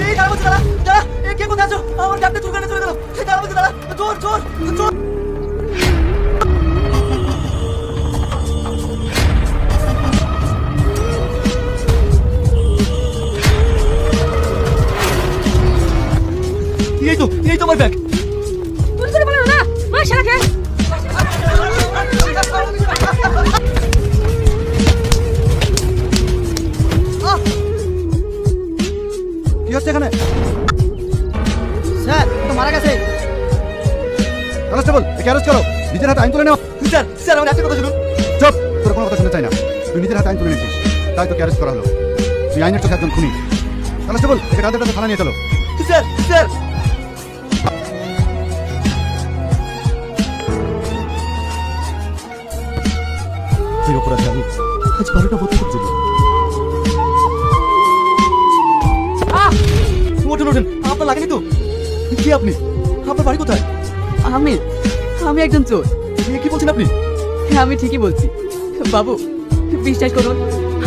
এই দাঁড়া বলছি, দাঁড়া দাঁড়া, এ কে কোথায় আছো? আমার ব্যাগটা চুরি করে চলে গেল। এই দাঁড়া বলছি, দাঁড়া, চোর চোর চোর। এই তো আমার ব্যাগ। তুই করে বলো না মা শালাকে। কি হচ্ছে এখানে? স্যার তো মারা গেছে। কনস্টেবল একে অ্যারেস্ট করো, নিজের হাতে আইন তুলে নাও। স্যার স্যার আমার একটা কথা শুনুন। চুপ, তোর কোনো কথা শুনতে চাই না। তুই নিজের হাতে আইন তুলে নিয়েছিস, তাই তোকে অ্যারেস্ট করা হলো। তুই আইনের চোখে একজন খুনি। কনস্টেবল একে রাতে থানা নিয়ে চলো। স্যার স্যার তুই অপরাধী, আমি আজ 12টা বছর ছিল। ওঠেন ওঠেন, আপনার লাগেনি তো? কি আপনি? আপনার বাড়ি কোথায়? আমি একজন চোর। কি বলছেন আপনি? হ্যাঁ আমি ঠিকই বলছি বাবু, বিশ্বাস করুন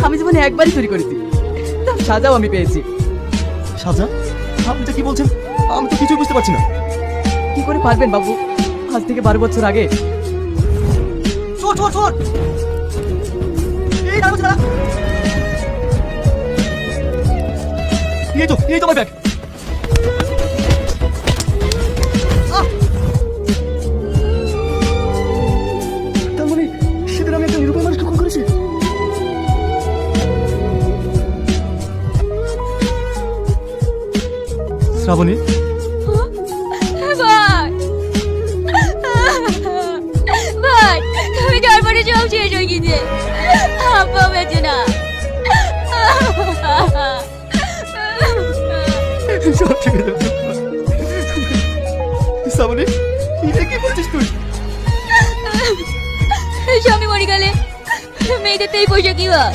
আমি জীবনে একবারই চুরি করেছি, তার সাজাও আমি পেয়েছি। সাজা? আপনি তো কি বলছেন? আমি তো কিছুই বুঝতে পারছি না। কি করে পারবেন বাবু, আজ থেকে 12 বছর আগে। চোর চোর চোর! এই দাঁড়া বলছি, দাঁড়া। এই তো আমার ব্যাগ। তার মানে সেদিন আমি একটা নিরুপায় মানুষকে খুন করেছি। শ্রাবণী, ভাই ভাই তুমি যাওয়ার পরে সব শেষ হয়ে গেছে, আব্বা বেঁচে না। সব ঠিক আছে। শ্রাবণী, এটা কি বলছিস তুই? স্বামী মরে গেলে মেয়েদের তো এই পয়সা কি হয়?